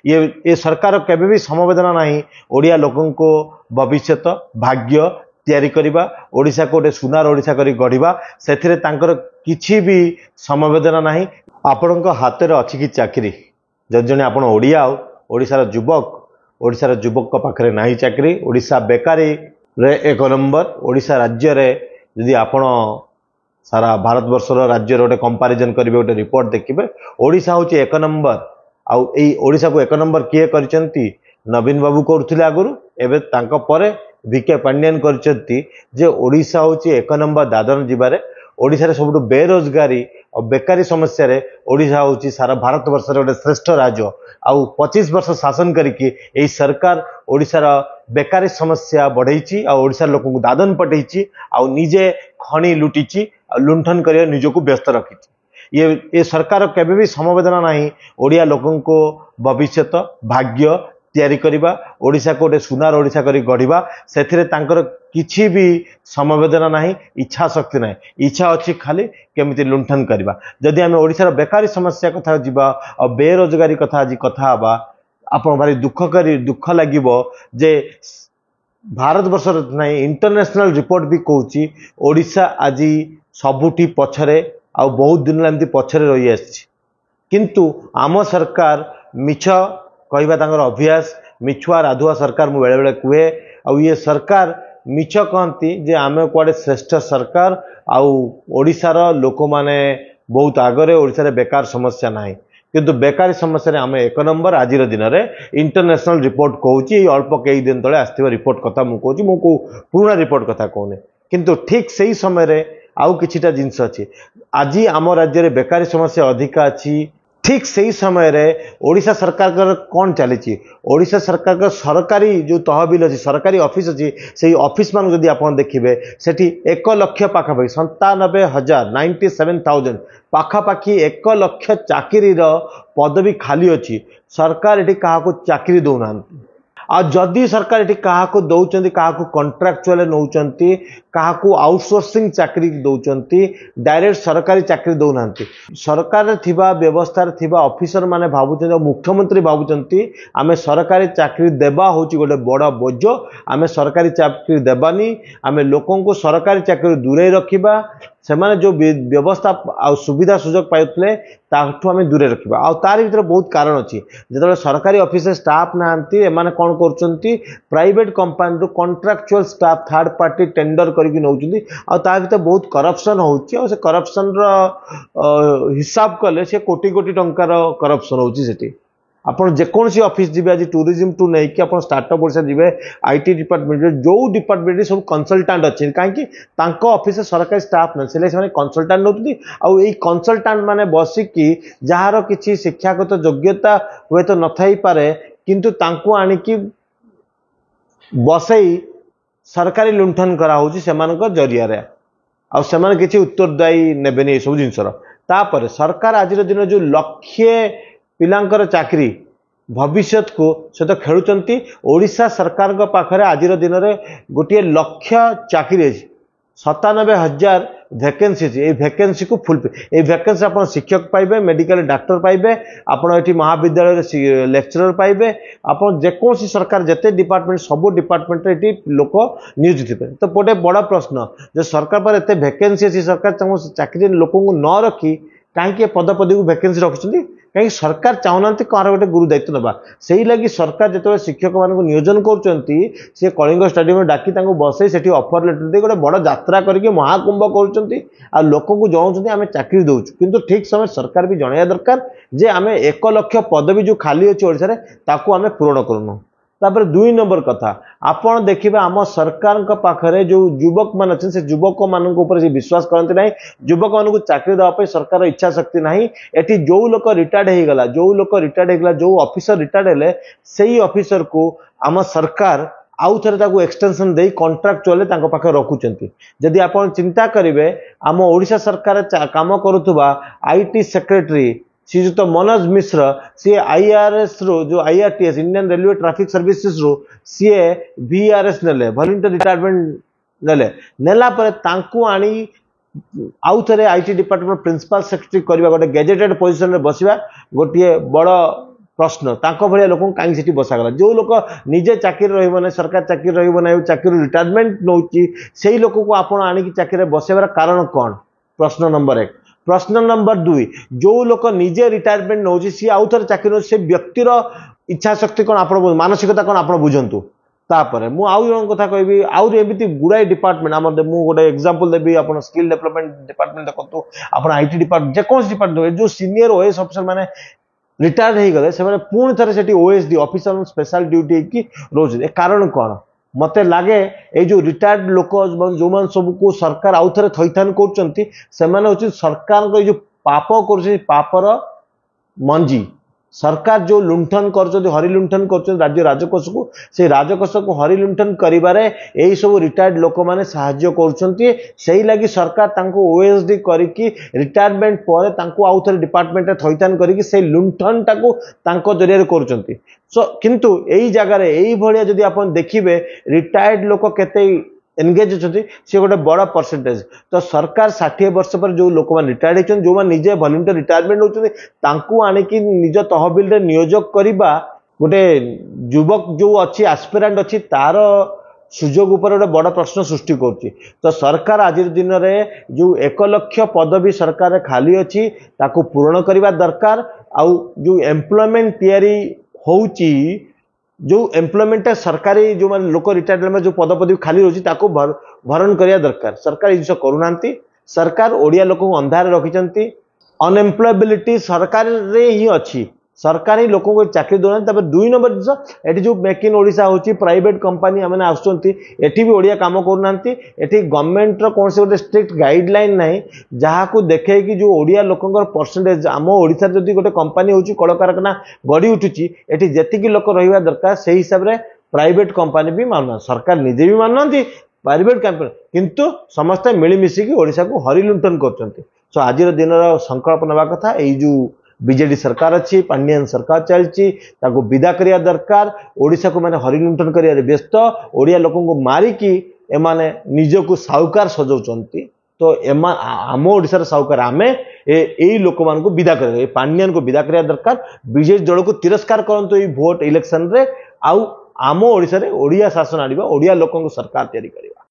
ये सरकार केबे भी समवेदना नहीं ओडिया लोकन को भविष्यत भाग्य तैयारी करबा ओडिशा को गोटे सुनार ओडिशा करी गढ़िबा सेथिरे तांकर किछि भी समवेदना नहीं। आपणक हाथ में अच्छी कि चाकरी जब जने आपण ओडिया ओडिशार युवक पाखरे नहीं चाकरी ओडिशा बेकारी रे एक नंबर ओडिशा राज्य रे यदि आपण सारा भारत वर्षर राज्य गोटे कंपैरिजन करेंगे गोटे रिपोर्ट देखिए ओडिशा हूँ एक नंबर आउ ओडिशा को एक नंबर किए करचंती नवीन बाबू करुले आगुरी एवं तांको परे वीके पांड्यान करचंती जे ओडिशा हूँ एक नंबर दादन जिबारे ओडिशा रे सबुठु बेरोजगारी और बेकारी समस्या रे ओडिशा हूँ सारा भारत वर्ष गोटे श्रेष्ठ राज्य आउ 25 वर्ष शासन करिकी सरकार ओडिशार बेकारी समस्या बढ़ई ओडिशा लोक दादन पटई निजे खणी लुटी लुंठन कर निजक व्यस्त रखी। ये सरकार केबे भी समवेदना नहीं ओडिया लोकन को भविष्यत भाग्य तैयारी करबा ओडिशा को गोटे सुनार ओडिशा करी गढ़िबा सेथिरे तांकर किछि भी समवेदना नहीं इच्छा शक्ति नहीं इच्छा अच्छी खाली केमिति लुंठन करबा। जदि आमे ओडिशार बेकारी समस्या कथा जिबा और बेरोजगारी कथा आज कथा हबा आपण भारी दुख लागिबो जे भारत वर्ष नहीं इंटरनेशनल रिपोर्ट भी कहूची ओडिशा आज सबुठी पछरे आ बहुत दिन एमती पछरे रही आछि किंतु आम सरकार मिछ कहवा तांकर अभ्यास मिछुआ राधुआ सरकार मु बेले बेले कुहे आ ये सरकार मिछ कहती जे आमे कुआडे श्रेष्ठ सरकार आउ ओडिशार लोक माने बहुत आगरे ओडिशा रे बेकार समस्या नाही किंतु बेकारी समस्या रे आमे एक नंबर आज दिन रे इंटरनेशनल रिपोर्ट कहूची अल्प कई दिन तले आस्थिबा रिपोर्ट कथा मु कहूची मु को पुराना रिपोर्ट कथा कहने किंतु ठीक सही समय रे आउ किछिटा जिंस अछि आज आम राज्य रे बेकारी समस्या अधिक अछि ठीक सही समय रे ओडिशा सरकार कौन चली ओडिशा सरकार का सरकारी जो तहबिल अच्छी सरकारी ऑफिस अच्छी से ऑफिस मान जदि आप देखिए सेठी 1 लाख पाखापाखि 97,000 97,000 पाखापाखि 1 लाख चाकरी पदवी खाली अच्छी सरकार ये क्या चाकरी दौना आ जदि सरकार ये क्या दौरान क्या कंट्राक्चुअल नौकरी क्या आउटसोर्सिंग चाकरी दौरान डायरेक्ट सरकारी चाकरी दौना सरकार थिबा व्यवस्था थिबा ऑफिसर माने भावुं मुख्यमंत्री भावुं आमे सरकारी चाकरी देबा होची गोटे बड़ बोझ आमे सरकारी चाकरी देबानी आमे लोकों को सरकारी चाकरी दूरे रखिबा सेमाने जो व्यवस्था आ सुविधा सुजोग पाइले ताठू आमे दूरे रखिबा आ तार भीतर बहुत कारण अच्छी जो सरकारी ऑफिस स्टाफ नांती एमाने कौन करचंती private company contractual staff third party tender करके नौचंती आ ता भीतर बहुत करप्शन होची आ से करप्शन रो हिसाब कले से कोटी कोटी टंकार करप्शन होची सेठी आपण जेकोसी ऑफिस जीवे आज टूरिज्म टू नहीं कि आपण स्टार्टअप ओडिशा जीवे आईटी डिपार्टमेंट जो डिपार्टमेंट सब कंसल्टेंट अच्छे कहीं ऑफिस सरकारी स्टाफ ना से कंसल्टेंट नौकरी आई कंसल्टेंट माने बसिकी जार किसी शिक्षागत योग्यता हुए तो न थाई पारे किंतु तांको आनिकी बसई सरकारी लुंठन करा होची सेमानक जरिया रे आ सेमान किछि उत्तरदायी नेबेनी ए सब जिंसर तापर सरकार आज दिन जो लक्ष्य पिलांकर चाकरी भविष्य को से तो खेलुंट ओडिशा सरकार पाखरे आज दिन में गोटे लक्ष्य चाकरी 97,000 वैकेंसी ये वैकेंसी को फुल ये वैकेंसी आप शिक्षक पाइबे मेडिकल डॉक्टर पाइबे आपड़ महाविद्यालय लेक्चरर पाइबे आप जेकोसी सरकार जिते डिपार्टमेंट सब डिपार्टमेंट ये लोक नियोजित थे तो गोटे बड़ा प्रश्न जो सरकार पर एत वैकेंसी अच्छी सरकार चाकरी लोक न रखी कहीं पदपदी को वैकेंसी रखुच्च कहीं सरकार चाहूना कह गोटे गुरु दायित्व नवा से लगी सरकार जो शिक्षक मान नियोजन कर कलिंग स्टाडियम डाकी बसई से ऑफर लेटर दे गोटे बड़ यात्रा करके महाकुंभ कर लोक को जनाऊँ आम चाकरी दौचु किंतु ठीक समय सरकार भी जनवा दरकार जे आम 1 लाख पदवी जो खाली अच्छी ओडिशा ताकू आम पूरण करूँ। तापर 2 नंबर कथा आपण देखिए आम सरकार पाखरे जो युवक मान अच्छे से युवक मान विश्वास करते ना युवक मान चाकरी देवाई सरकार इच्छा शक्ति ना एटी जो लोक रिटायर्ड होगा जो लोक रिटायर्ड होगा जो ऑफिसर रिटायर्ड है से ऑफिसर को आम सरकार आउ थे एक्सटेंशन दे कंट्राक्चुअल पाखे रखुंट जदि आप चिंता करेंगे आम ओडिशा सरकार काम करुवा आईटी सेक्रेटरी श्रीजुक्त मनोज मिश्र सी आईआरएस रो जो IRTS Indian railway traffic services रो सी वीआरएस नेले वॉलंटियर रिटायरमेंट नेले नेला पर तांकू आनी आउ थे आईटी डिपार्टमेंट प्रिंसिपल सेक्रेटरी करबा गोटे गेजेटेड पोजीशन रे बसिबा गोटे बड़ प्रश्न भाया लोक कहीं से बसागला जो लोक निजे चाकरी रही सरकार चाकरी रही चाकरी रिटायरमेंट नौ से लोक को आपण आणिक चाकरी बसैबार कारण कौन प्रश्न नंबर 1 प्रश्न नंबर 2 जो लोक निजे रिटायरमेंट नौ सी आउ थे चाकरी से व्यक्तिर इच्छा शक्ति कौन आप मानसिकता कौन आप बुझंतु तापर मु आउ जन कथा कहबी आउ एमती गुड़ाई डिपार्टमेंट आम मु गोटे एग्जांपल देबी आपण स्किल डेवलपमेंट डिपार्टमेंट देखो आपण आईटी डिपार्टमेंट जेकोस डिपार्टमेंट जो सीनियर ओएस ऑफिसर माने रिटायर हो गले से पुणी थे से ओएसडी ऑफिसर स्पेशल ड्यूटी की रोज कारण कौन मते लगे ये जो रिटायर्ड लोक जो मान सब को सरकार आउ थे थैथान कर सरकार जो पाप कर पापर मंजी सरकार जो लुंठन कर हरि लुंठन कर राज्य राजकोष को से राजकोष को हरि लुंठन करिबारे यही सब रिटायर्ड लोक माने साहाय्य करूछंती सही लगी सरकार तांको ओएसडी करिकी रिटायरमेंट पर तांको आउ थे डिपार्टमेंट थैथान करिकी से लुंठन टाको तांको जरिया करूछंती सो किंतु एई जगह रे एई भलिया जदि आपण देखिबे रिटायर्ड लोक केते एनगेज होती सी गोटे बड़ परसेंटेज तो सरकार 60 वर्ष पर जो लोक मैंने रिटायर्ड होती जो मैंने निजे वॉलंटियर रिटायरमेंट होती आणिकी निज तहबिल रे नियोजक करवा गोटे युवक जो अच्छी एस्पिरेंट अच्छी तार सुजोग उपर गोटे बड़ प्रश्न सृष्टि कर तो सरकार आज दिन में जो 1 लाख पदवी सरकार खाली अच्छी ताकू पूरण करने दरकार आउ जो एम्प्लॉयमेंट तैयारी होउची जो एम्प्लॉयमेंट सरकारी जो मान लोक रिटायरमेंट में जो पदपदवी खाली रही भरण करिया दरकार सरकार जिस करूना सरकार ओडिया लोक अंधार रखिंट अनएम्प्लॉयबिलिटी सरकार रे ही अच्छी सरकार ही लोक को चाकरी दौना 2 नंबर जिस ये जो मेक इन ओडिशा होची प्राइवेट कंपनी मैंने आसुँच एटी भी ओडिया काम करूना एटी गवर्नमेंट कौन से गोटे स्ट्रिक्ट गाइडलाइन ना जहाँ को देखे कि जो ओडिया लोकंर परसेंटेज आम ओडिशा जदि गोटे कंपनी होची कल कारखाना गढ़ी उठुची एटी जेतिकी लोक रहिबा दरकार से हिसाब रे प्राइवेट कंपनी भी मानुना सरकार निजे भी मानुना प्राइवेट कंपनी किंतु समस्ते मिलमिशिकी ओडिशा को हरि लुंठन करछंती सो आज दिन संकल्प नवा कथा एई जो बीजेडी सरकार अच्छी पांडियन सरकार चलती विदा करिया दरकार ओडिशा को माने हरि लुंठन करिया व्यस्त ओडिया लोक को मारिकी एमाने निजको साहुकार सजाउछंती तो आम ओडिशार साहुकार आमे यही लोक मान को विदा कर पांडियन को विदा करिया दरकार बीजेडी दल को तिरस्कार करंतु ये भोट इलेक्शन रे आउ आम ओडिशा रे ओडिया शासन आनिबा ओडिया लोक सरकार तैयारी करिबा।